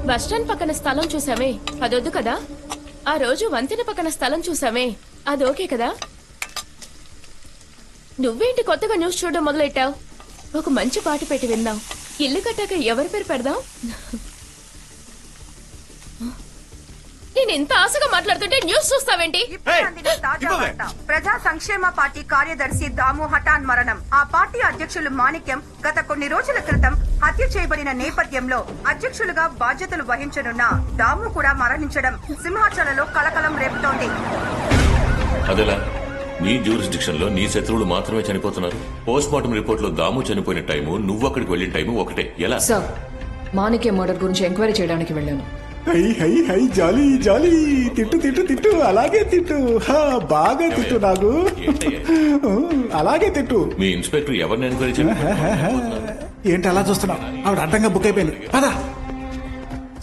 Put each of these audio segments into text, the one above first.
Bus stand పక్కన స్థలం చూసామే, అదొద్దు కదా. ఆ రోజు వంతెన పక్కన స్థలం చూసామే, అది ఓకే కదా. నువ్వేంటి కొత్తగా న్యూస్ చూడడం మొదలెట్టావు? ఒక మంచి పాట పెట్టి విందాం. ఇల్లు కట్టాక ఎవరి పేరు పెడదాం? నేను ఎంత ఆశగా మాట్లాడుతుంటే న్యూస్ చూస్తావేంటి? ప్రజా సంక్షేమ పార్టీ కార్యదర్శి దాము హఠాన్ మరణం. ఆ పార్టీ అధ్యక్షులు మాణిక్యం గత కొన్ని రోజుల క్రితం హత్య చేయబడిన నేపథ్యంలో అధ్యక్షులుగా బాధ్యతలు వహించనున్న దాము కూడా మరణించడం సింహాచలలో కలకలం రేపుతోంది. అదేలా నీ జ్యూరిస్డిక్షన్ లో నీ శత్రువులు మాత్రమే చనిపోతున్నారు. పోస్ట్ మార్టం రిపోర్ట్ లో దాము చనిపోయిన టైము, నువ్వు అక్కడికి వెళ్లిన టైము ఒకటే. ఎలా సార్? మాణిక్యం మర్డర్ గురించి ఎంక్వైరీ చేయడానికి వెళ్ళాను. హై హై హై జాలీ జాలీ, తిట్టు తిట్టు తిట్టు, అలాగే తిట్టు, బాగా తిట్టు, నాకు అలాగే తిట్టు. మీ ఇన్స్పెక్టర్ ఎవరిని ఎంక్వైరీ చేయాలి? ఏంటి అలా చూస్తున్నావు? ఆవిడ అడ్డంగా బుక్ అయిపోయింది. పదా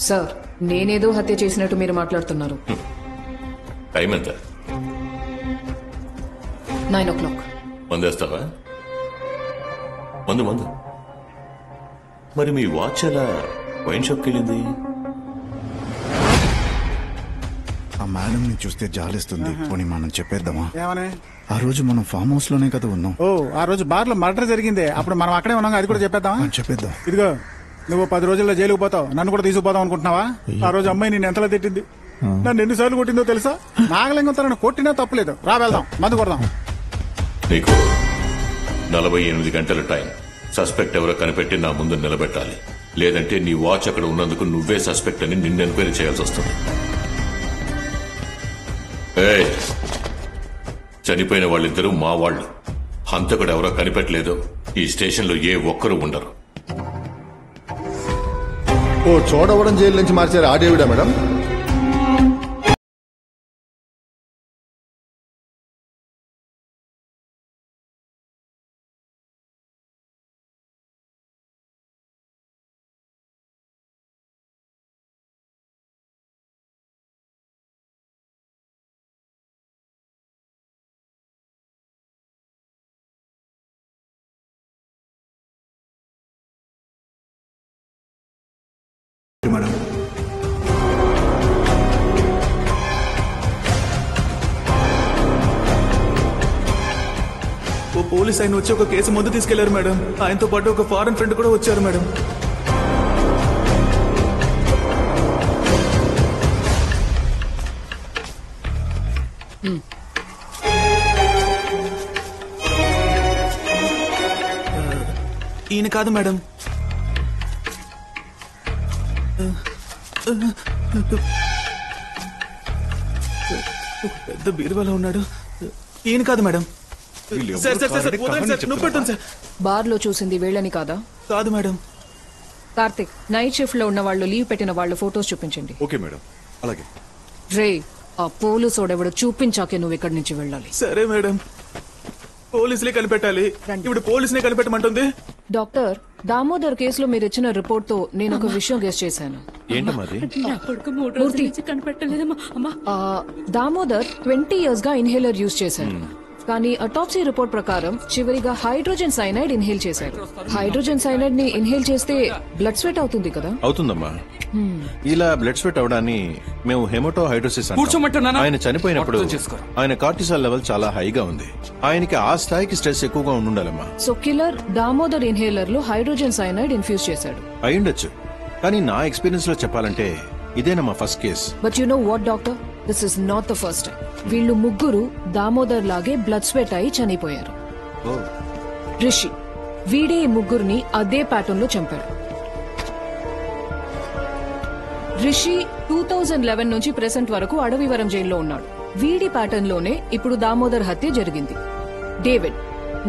సార్, నేనేదో హత్య చేసినట్టు మీరు మాట్లాడుతున్నారు. టైం ఎంత? 9 o'clock. మందేస్తావా? మందు. మరి మీ వాచ్ ఎలా వైన్ షాప్కి వెళ్ళింది? ఆ మేడం ని చూస్తే జాలిస్తుంది. పోనీ మనం చెప్పేద్దామా? ఏమనే? ఆ రోజు మనం ఫామ్ హౌస్ లోనే కదా ఉన్నాం. ఓ, ఆ రోజు బార్ లో మర్డర్ జరిగింది. అప్పుడు మనం అక్కడే ఉన్నాం. అది కూడా చెప్పేద్దామా? చెప్పేద్దాం. ఇదిగో, నువ్వు 10 రోజుల్లో జైలుకు పోతావు. నన్ను కూడా తీసుకుపోతావు అనుకుంటున్నావా? ఆ రోజు అమ్మాయి నేను ఎంతలా తిట్టింది, నన్ను ఎన్నిసార్లు కొట్టిందో తెలుసా? నాగలింగం తనను కొట్టినా తప్పలేదు. రా వెళ్దాం, మందు కొడదాం. నీకు 48 గంటల టైం. సస్పెక్ట్ ఎవరో కనిపెట్టి నా ముందు నిలబెట్టాలి. లేదంటే నీ వాచ్ అక్కడ ఉన్నందుకు నువ్వే సస్పెక్ట్ అని నిన్ను ఎంక్వైరీ చేయాల్సి వస్తుంది. చనిపోయిన వాళ్ళిద్దరూ మా వాళ్ళు. హంతకుడు ఎవరో కనిపెట్టలేదు. ఈ స్టేషన్ లో ఏ ఒక్కరూ ఉండరు. ఓ, చోడవరం జైలు నుంచి మార్చారు. ఆడేవిడా మేడం? మేడం, ఓ పోలీస్ ఆయన వచ్చి ఒక కేసు ముందు తీసుకెళ్లారు మేడం. ఆయనతో పాటు ఒక ఫారెన్ ఫ్రెండ్ కూడా వచ్చారు మేడం. ఈయన కాదు మేడం. పెద్ద బీరువాలో ఉన్నాడు. ఈయన కాదు మేడం. నువ్వు పెట్టండి సార్. బార్ లో చూసింది వీళ్ళని కాదా? కాదు మేడం. కార్తిక్, నైట్ షిఫ్ట్ లో ఉన్న వాళ్ళు, లీవ్ పెట్టిన వాళ్ళు ఫోటోస్ చూపించండి. ఓకే మేడం, అలాగే. రే, ఆ పోలీసోడెవడో చూపించాకే నువ్వు ఇక్కడి నుంచి వెళ్ళాలి. సరే మేడం. పోలీసులే కనిపెట్టాలి. ఇప్పుడు పోలీసునే కనిపెట్టమంటుంది. డాక్టర్, దామోదర్ కేసులో మీరు ఇచ్చిన రిపోర్ట్ తో నేను ఒక విషయం గెస్ చేశాను. దామోదర్ 20 years గా ఇన్హేలర్ యూజ్ చేశారు. కానీ అటాప్సీ రిపోర్ట్ ప్రకారం చివరిగా హైడ్రోజన్ సైనైడ్ ఇన్హేల్ చేశారు. హైడ్రోజన్ సైనైడ్ ని ఇన్హేల్ చేస్తే బ్లడ్ స్వెట్ అవుతుంది కదా? అవుతుందమ్మా. ఇలా బ్లడ్ స్వెట్ అవడాన్ని మేము హెమటోహైడ్రోసిస్ అంటాం. ఆయన చనిపోయినప్పుడు ఆయన కార్టిసాల్ లెవెల్ చాలా హైగా ఉంది. ఆయనకి ఆ స్థాయికి స్ట్రెస్ ఎక్కువగా ఉండాలమ్మా. సో కిల్లర్ దామోదర్ ఇన్హేలర్ లో హైడ్రోజన్ సైనైడ్ ఇన్ఫ్యూజ్ చేశాడు. అయ్యుండొచ్చు, కానీ నా ఎక్స్పీరియన్స్ లో చెప్పాలంటే ఇదేనమ్మా first case. But you know what doctor, this is not the first time. వీళ్ళు ముగ్గురు దామోదర్ లాగే బ్లడ్ స్వెట్ అయి చనిపోయారు. రిషి, వీడే ఈ ముగ్గురిని అదే ప్యాటర్న్ లో చంపాడు. రిషి 2011 నుంచి ప్రెసెంట్ వరకు అడవివరం జైల్లో ఉన్నాడు. వీడి ప్యాటర్న్ లోనే ఇప్పుడు దామోదర్ హత్య జరిగింది. డేవిడ్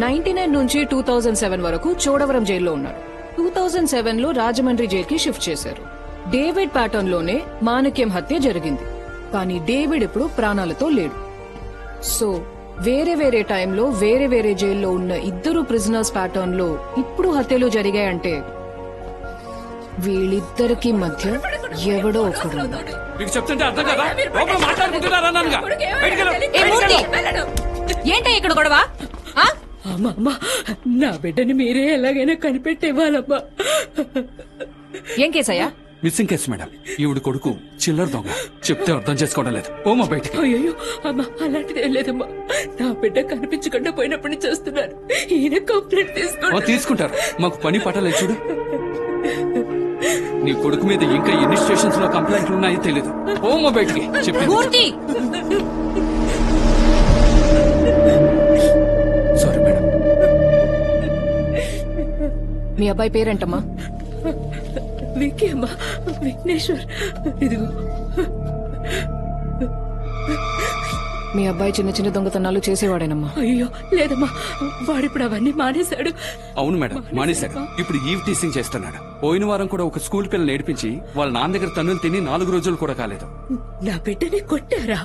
99 నుంచి 2007 వరకు చోడవరం జైల్లో ఉన్నాడు. 2007 లో రాజమండ్రి జైలుకి షిఫ్ట్ చేశారు. డేవిడ్ ప్యాటర్న్ లోనే మాణిక్యం హత్య జరిగింది. కానీ డేవిడ్ ఇప్పుడు ప్రాణాలతో లేడు. సో వేరే వేరే టైంలో వేరే వేరే జైల్లో ఉన్న ఇద్దరు ప్రిజనర్స్ ప్యాటర్న్ లో ఇప్పుడు హత్యలు జరిగాయంటే వీళ్ళిద్దరికి మధ్య ఎవడో ఒకడు ఉన్నాడు. ఏంటో ఇక్కడ గొడవ? అమ్మా, నా బిడ్డని మీరే ఎలాగైనా కనిపెట్టేవాళ్ళమ్మా. ఏం కేసయ్యా? Missing case madam. ఈవిడ కొడుకు చిల్లర దొంగ. చెప్తే అర్థం చేసుకోవడం లేదు. ఓమా బయటికి. అయ్యో అమ్మా, అలాంటిది ఏం లేదమ్మా. నా బిడ్డ కనిపించకుండా పోయినప్పటి నుంచి వస్తున్నారు. ఈయన కంప్లైంట్ తీసుకుంటారు. మాకు పని పట్టలేదు చూడు. నీ కొడుకు మీద ఇంకా ఎన్ని స్టేషన్స్ లో కంప్లైంట్లు ఉన్నాయో తెలీదు. ఓమా బయటికి. చెప్పి సారీ మేడం. మీ అబ్బాయి పేరేంటమ్మా? విక్కీ అమ్మా, విఘ్నేశ్వర్. ఇదిగో మీ అబ్బాయి చిన్న చిన్న దొంగతనాలు చేసేవాడేనమ్మా. అయ్యో లేదమ్మా, వాడిప్పుడు అవన్నీ మానేశాడు. అవును మేడం, మానేశాడు. ఇప్పుడు ఈవ్ టీసింగ్ చేస్తున్నాడు. పోయిన వారం కూడా ఒక స్కూల్ పిల్లలు నేర్పించి వాళ్ళ నాన్న దగ్గర తన్నులు తిని 4 రోజులు కూడా కాలేదు. నా బిడ్డని కొట్టారా?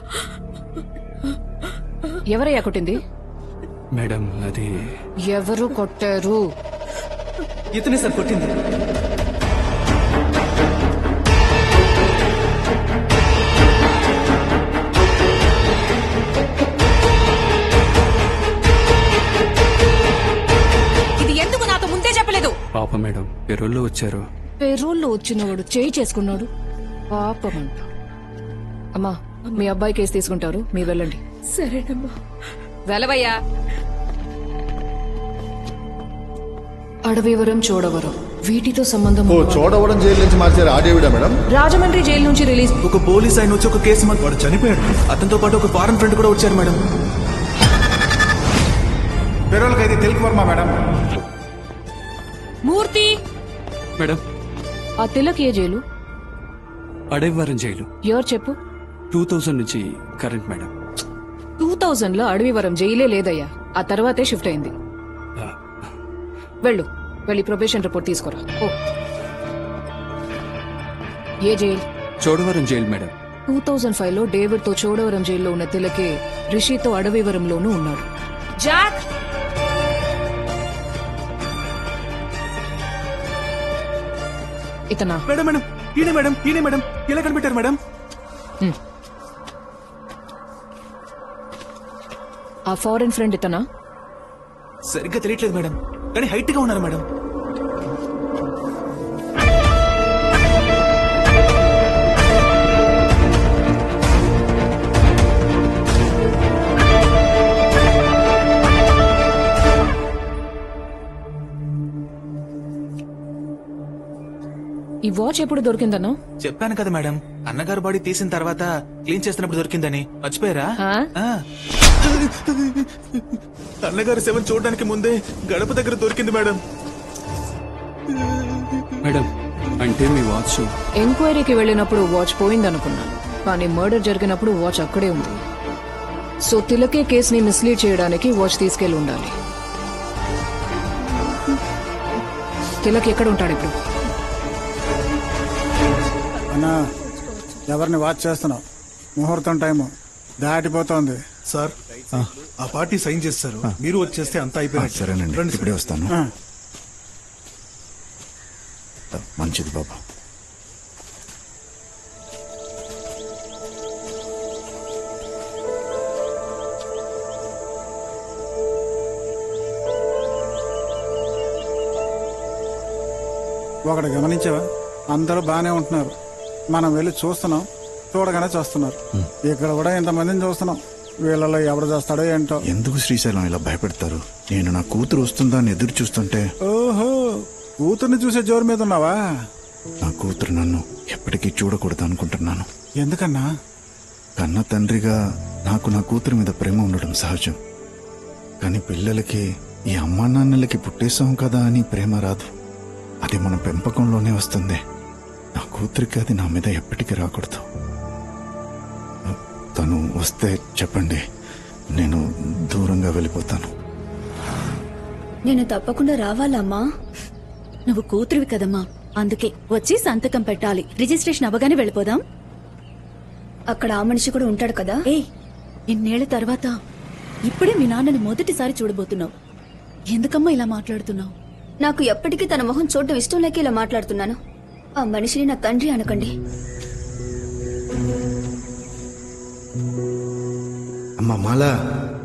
ఎవరయ్యా కొట్టింది? మేడం అది ఎవరు కొట్టారు? ఇతనే సార్ కొట్టింది. ఇది ఎందుకు నాతో ముందే చెప్పలేదు? పాప మేడం, పెరోల్లో వచ్చారు. పెరోల్లో వచ్చినవాడు చేయి చేసుకున్నాడు. పాపమంట. అమ్మా, మీ అబ్బాయి కేసు తీసుకుంటారు, మీరు వెళ్ళండి. సరేనమ్మా. వెళ్ళవయ్యా. అడవివరం, చోడవరం వీటితో సంబంధం. ఓ చోడవరం జైలు నుంచి మార్చారు ఆడేవిడా మేడం? రాజమండ్రి జైలు నుంచి రిలీజ్. ఒక పోలీస్ ఆయన వచ్చి ఒక కేసు వాడు చనిపోయాడు. అతనితో పాటు ఒక ఫారెన్ ఫ్రెండ్ కూడా వచ్చారు మేడం. పెరోల్ ఖైదీ తిలక్ వర్మ మేడం. మూర్తి మేడం. ఆ తిలక్ ఏ జైలు? అడవివరం జైలు. ఎవరు చెప్పు? 2000 నుంచి కరెంట్ మేడం. 2000 లో అడవివరం జైలే లేదయ్యా. ఆ తర్వాతే షిఫ్ట్ అయింది. వెళ్ళు, వెళ్ళి ప్రొబేషన్ రిపోర్ట్ తీసుకురా. ఓ ఏ జైలు? Chodavaram jail madam. 2005 లో డేవిడ్ తో చోడవరం జైల్లో ఉన్న తిలకే రిషితో అడవివరంలోనూ ఉన్నాడు. జాక్, ఇతనా? మేడం మేడం, ఈయనే మేడం, ఈయనే మేడం. ఎలా కనిపెట్టారు మేడం? ఆ ఫారెన్ ఫ్రెండ్ ఇతనా? సరిగ్గా తెలియట్లేదు మేడం, కానీ హైట్ గా ఉన్నారు మేడం. ఈ వాచ్ ఎప్పుడు దొరికిందన్నా? చెప్పాను కదా మేడం, అన్నగారు బాడీ తీసిన తర్వాత క్లీన్ చేస్తున్నప్పుడు దొరికిందని. మర్చిపోయారా? అన్నగారు శవం చూడడానికి ముందే గడప దగ్గర దొరికింది మేడం. మేడం, అంటే మీ వాచ్ ఎంక్వైరీకి వెళ్ళినప్పుడు వాచ్ పోయిందనుకున్నాను, కానీ మర్డర్ జరిగినప్పుడు వాచ్ అక్కడే ఉంది. సో తిలకే కేసుని మిస్లీడ్ చేయడానికి వాచ్ తీసుకెళ్లి ఉండాలి. తిలక్ ఎక్కడ ఉంటాడు ఇప్పుడు? అన్నా, ఎవరిని వాచ్ చేస్తున్నావు? ముహూర్తం టైము దాటిపోతోంది. సార్, ఆ పార్టీ సైన్ చేస్తారు, మీరు వచ్చేస్తే అంతా అయిపోయింది. సరేనండి, ఇప్పుడే వస్తాను. మంచిది బాబా. ఒకటి గమనించావా? అందరూ బానే ఉంటున్నారు, మనం వెళ్ళి చూస్తున్నాం, చూడగానే చూస్తున్నారు. ఇక్కడ కూడా ఇంతమందిని చూస్తున్నాం, వీళ్ళలో ఎవరు చేస్తాడో ఏంటో. ఎందుకు శ్రీశైలం ఇలా భయపెడతారు? నేను నా కూతురు వస్తుందా అని ఎదురు చూస్తుంటే. ఓహో, కూతుర్ని చూసే జోరు మీద ఉన్నావా? నా కూతురు నన్ను ఎప్పటికీ చూడకూడదు అనుకుంటున్నాను. ఎందుకన్నా? కన్న తండ్రిగా నాకు నా కూతురు మీద ప్రేమ ఉండడం సహజం, కానీ పిల్లలకి ఈ అమ్మా నాన్నలకి పుట్టేశాం కదా అని ప్రేమ రాదు. అది మన పెంపకంలోనే వస్తుంది. నా కూతురికి అది నా మీద ఎప్పటికీ రాకూడదు. తను వస్తే చెప్పండి, నేను దూరంగా వెళ్ళిపోతాను. నేను తప్పకుండా రావాలమ్మా. నువ్వు కూతురివి కదమ్మా, అందుకే వచ్చి సంతకం పెట్టాలి. రిజిస్ట్రేషన్ అవ్వగానే వెళ్ళిపోదాం. అక్కడ ఆ మనిషి కూడా ఉంటాడు కదా. ఇన్నేళ్ల తర్వాత ఇప్పుడే మీ నాన్నని మొదటిసారి చూడబోతున్నావు. ఎందుకమ్మా ఇలా మాట్లాడుతున్నావు? నాకు ఎప్పటికీ తన మొహం చూడటం ఇష్టం లేక ఇలా మాట్లాడుతున్నాను. ఆ మనిషిని నా తండ్రి అనకండి. అమ్మ మాల,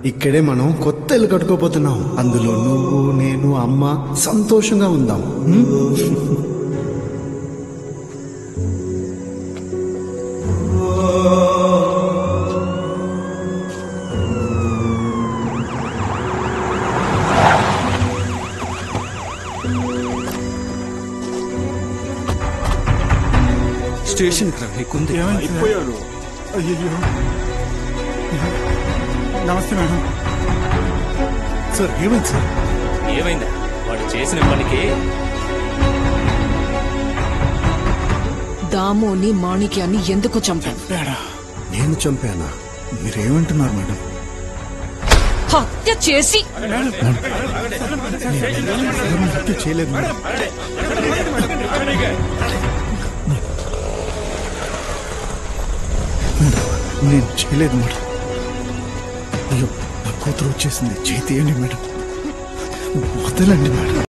ఇక్కడే మనం కొత్త ఇల్లు కట్టుకోపోతున్నాం. అందులో నువ్వు, నేను, అమ్మ సంతోషంగా ఉందాం. స్టేషన్ నీకుంది. అయిపోయాను. అయ్యో, నమస్తే మేడం. సార్ ఏమైంది సార్? ఏమైందా? వాడు చేసిన పనికి దామోని మాణిక్యాన్ని ఎందుకు చంపాడా? నేను చంపానా? మీరేమంటున్నారు మేడం? హత్య చేసి హత్య చేయలేదు మేడం. నేను చేయలేదు మేడం. అయ్యో, నా కూతురు వచ్చేసింది. చేతి మేడం, వదలండి మేడం.